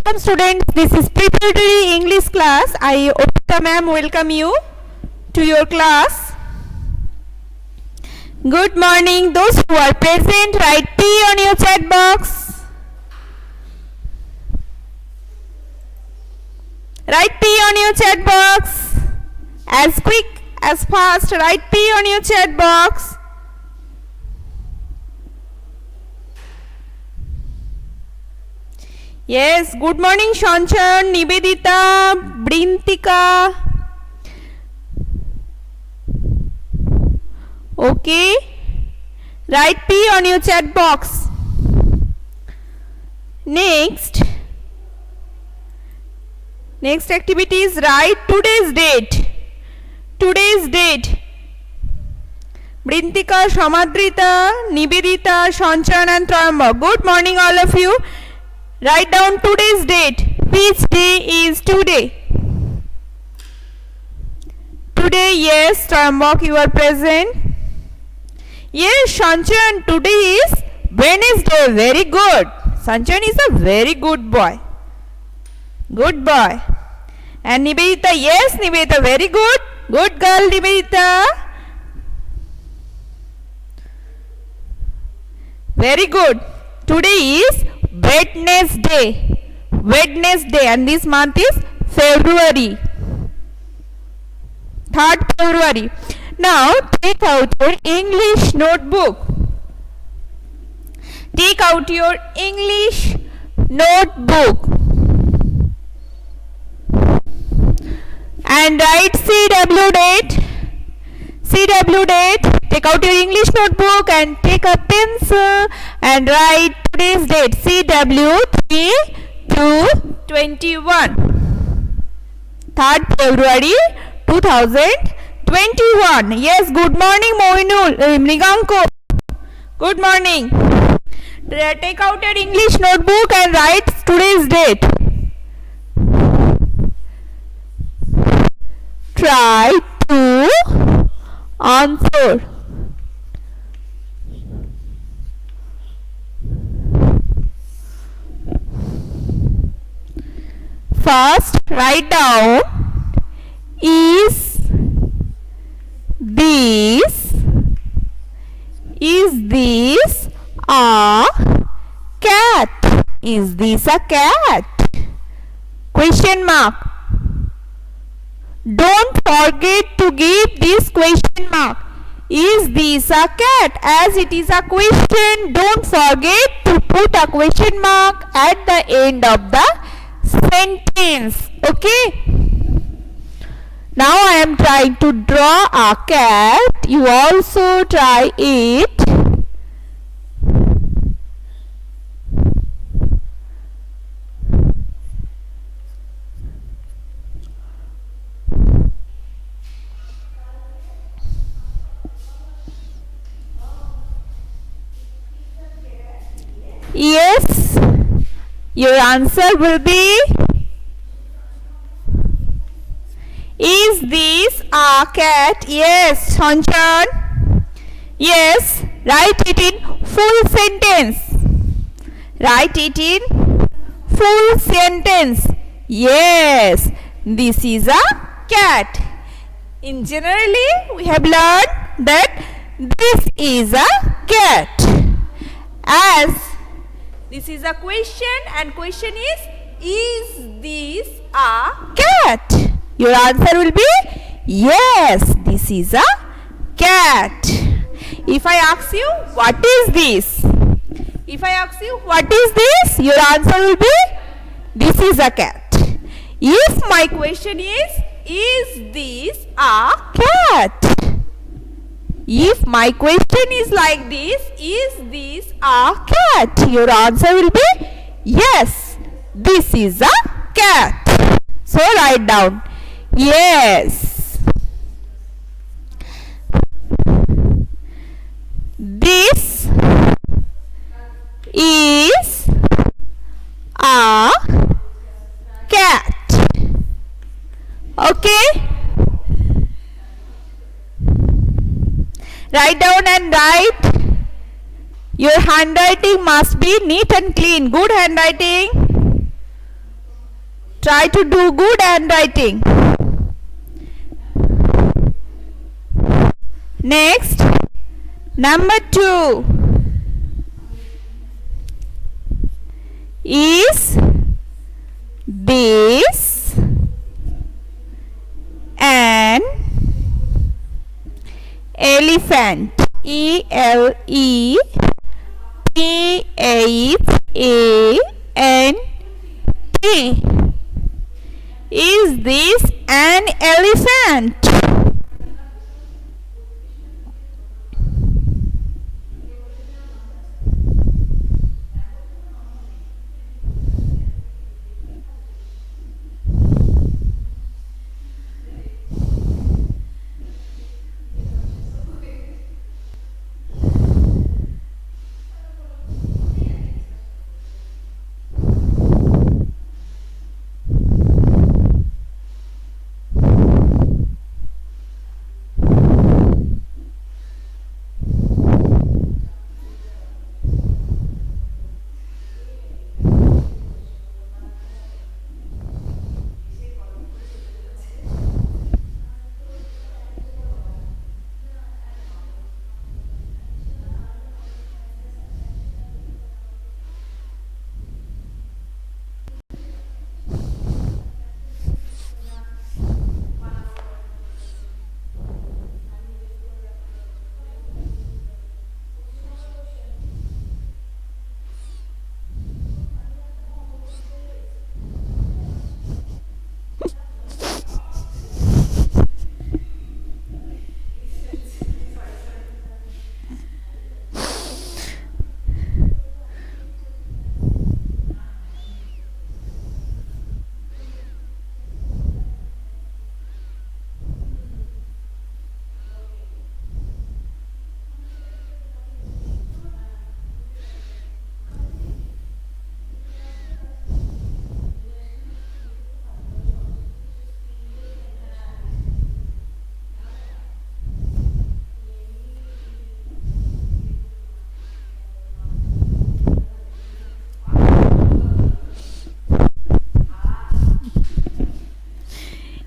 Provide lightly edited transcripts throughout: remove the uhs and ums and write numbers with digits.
Welcome students, this is preparatory English class. I Opita ma'am welcome you to your class. Good morning, those who are present, write P on your chat box. Write P on your chat box. As quick, as fast, write P on your chat box. Yes, good morning Shanchan, Nivedita, Brintika. Okay, write P on your chat box. Next activity is write today's date. Today's date. Brintika, Shamadrita, Nivedita, Shanchan and Trayambak. Good morning all of you. Write down today's date. Which day is today? Today, yes, Trayambak, you are present. Yes, Shanchan, today is Wednesday. Very good. Shanchan is a very good boy. Good boy. And Nivedita, yes, Nivedita, very good. Good girl, Nivedita. Very good. Today is Wednesday. Wednesday, and this month is February. 3rd February. Now take out your English notebook. Take out your English notebook and write CW date. CW date. Take out your English notebook and take a pencil and write today's date. CW 3/2/21. 3rd February 2021. Yes, good morning Moinul, Mriganko. Good morning. Take out your English notebook and write today's date. Try to answer. First, write down, is this a cat? Is this a cat? Question mark. Don't forget to give this question mark. Is this a cat? As it is a question, don't forget to put a question mark at the end of the sentence. Okay? Now I am trying to draw a cat. You also try it. Yes, your answer will be, is this a cat? Yes, Shanchan. Yes, write it in full sentence. Write it in full sentence. Yes, this is a cat. In generally, we have learned that this is a cat. As this is a question and question is this a cat? Your answer will be, yes, this is a cat. If I ask you, what is this? If I ask you, what is this? Your answer will be, this is a cat. If my question is this a cat? If my question is like this, is this a cat? Your answer will be, yes, this is a cat. So write down, yes, this is a cat. Okay? Write down and write. Your handwriting must be neat and clean. Good handwriting. Try to do good handwriting. Next, number 2. Is this an elephant? E-L-E-P-H-A-N-T. Is this an elephant?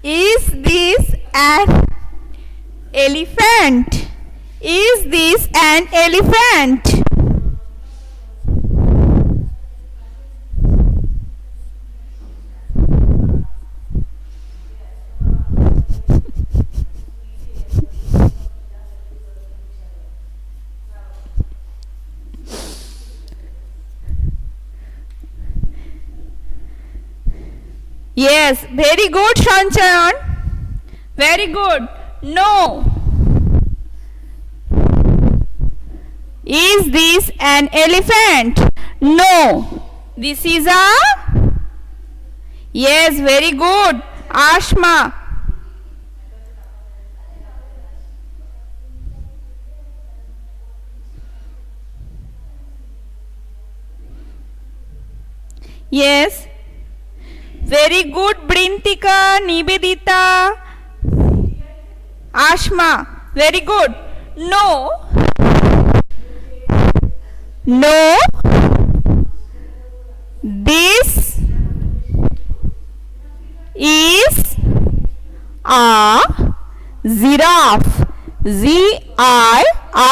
Is this an elephant? Is this an elephant? Yes, very good, Shanchan. Very good. No. Is this an elephant? No. This is a... Yes, very good. Ashma. Yes. Very good, Brintika, Nivedita, Ashma. Very good. No. No. This is a giraffe. Giraffe. Giraffe.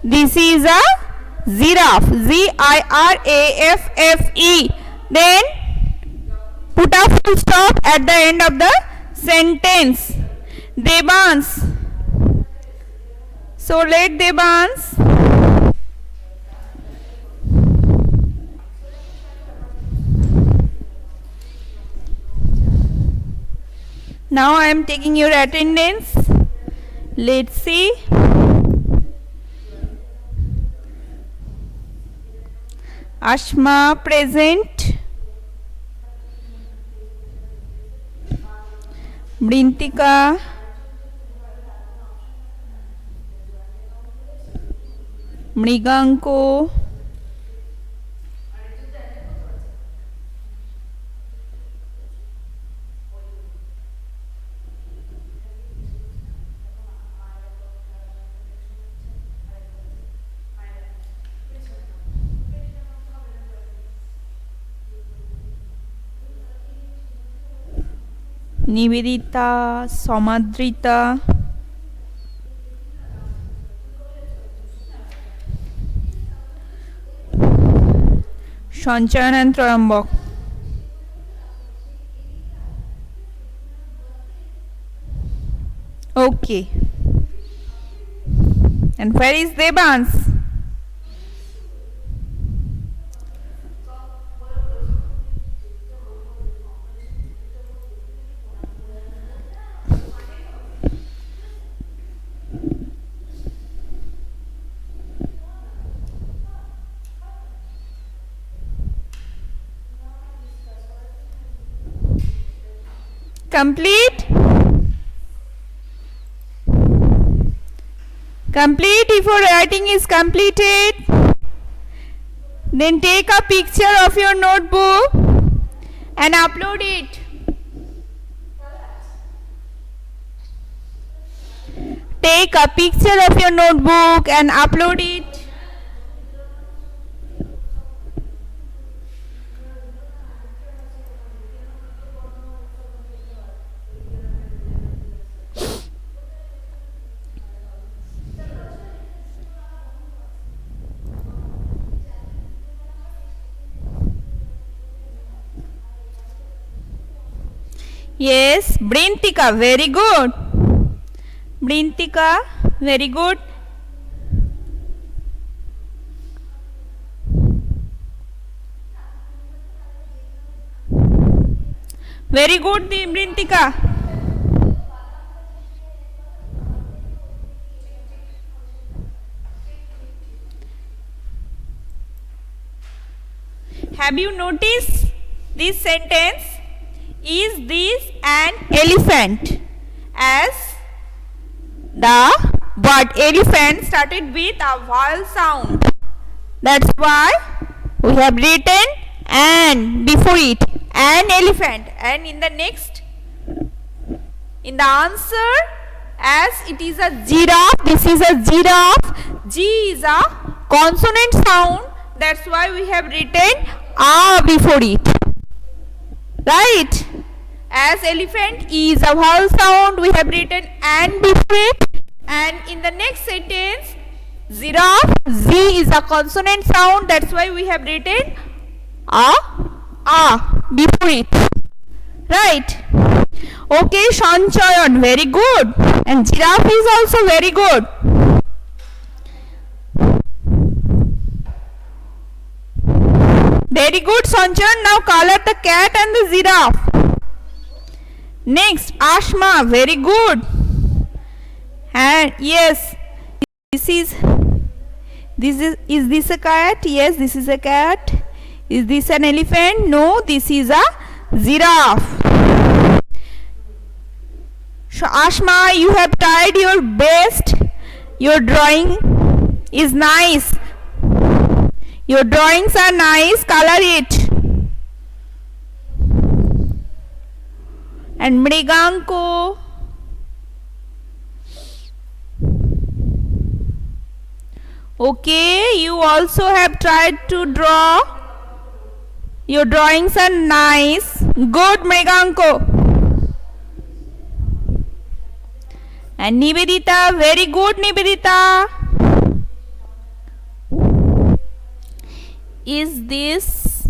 This is a giraffe. Giraffe. Then put a full stop at the end of the sentence. Devans. So let Devans. Now I am taking your attendance. Let's see. Ashma present. Brintika. Mriganko. Nivedita, Somadrita, Shanchan and Trayambak. Okay. And where is Devans? Complete? Complete. If your writing is completed, then take a picture of your notebook and upload it. Take a picture of your notebook and upload it. Yes, Brintika, very good. Brintika, very good. Very good, Brintika. Have you noticed this sentence? Is this an elephant? As the word elephant started with a vowel sound. That's why we have written an before it. An elephant. And in the next, in the answer, as it is a giraffe, this is a giraffe. G is a consonant sound. That's why we have written a before it. Right? As elephant is a vowel sound, we have written an before it. And in the next sentence, giraffe, Z is a consonant sound. That's why we have written a before it. Right? Okay, Shanchayan, very good. And giraffe is also very good. Very good, Sanchan. Now color the cat and the giraffe. Next, Ashma, very good. And yes, is this a cat? Yes, this is a cat. Is this an elephant? No, this is a giraffe. So Ashma, you have tried your best. Your drawing is nice. Your drawings are nice. Color it. And Mriganko. Okay, you also have tried to draw. Your drawings are nice. Good, Mriganko. And Nivedita, very good, Nivedita. Is this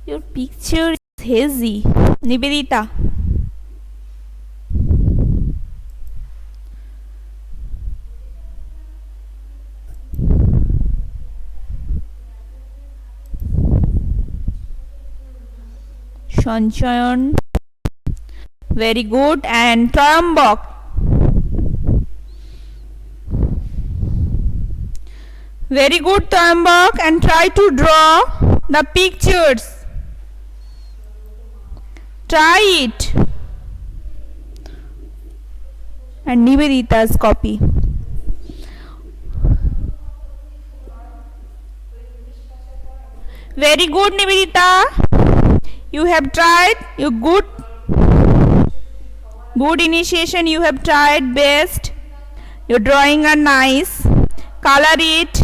your picture is hazy, Nivedita? Shanchayan, very good. And Trayambak, very good, Trayambak. And try to draw the pictures. Try it. And Nivedita's copy. Very good, Nivedita. You have tried. You good initiation. You have tried best. Your drawing are nice. Color it.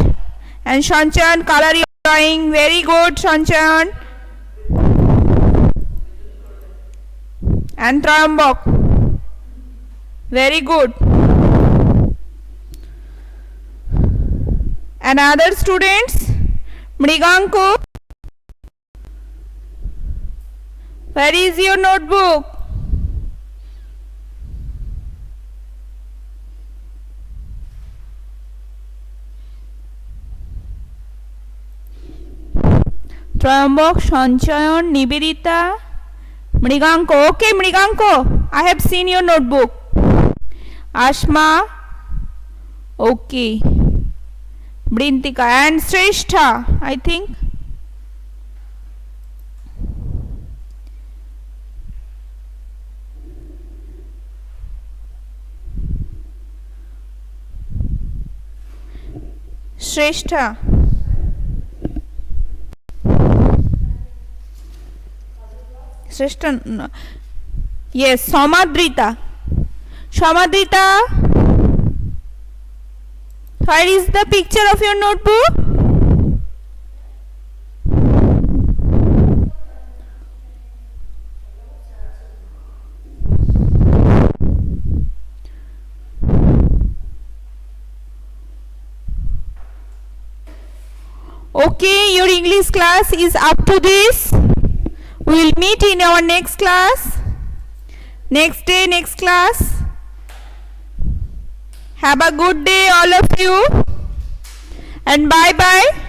And Shanchan, color your drawing. Very good, Shanchan. and Trayambak. Very good. And other students, Mriganko, where is your notebook? Trayambak, Sanchayan, Nivedita, Mriganko. Okay, Mriganko, I have seen your notebook. Ashma, okay. Brintika and Shrestha, I think. Shrestha. Shrestha. No. Yes, Somadrita. Somadrita. Where is the picture of your notebook? Okay, your English class is up to this. We will meet in our next class. Next day, next class. Have a good day, all of you. And bye bye.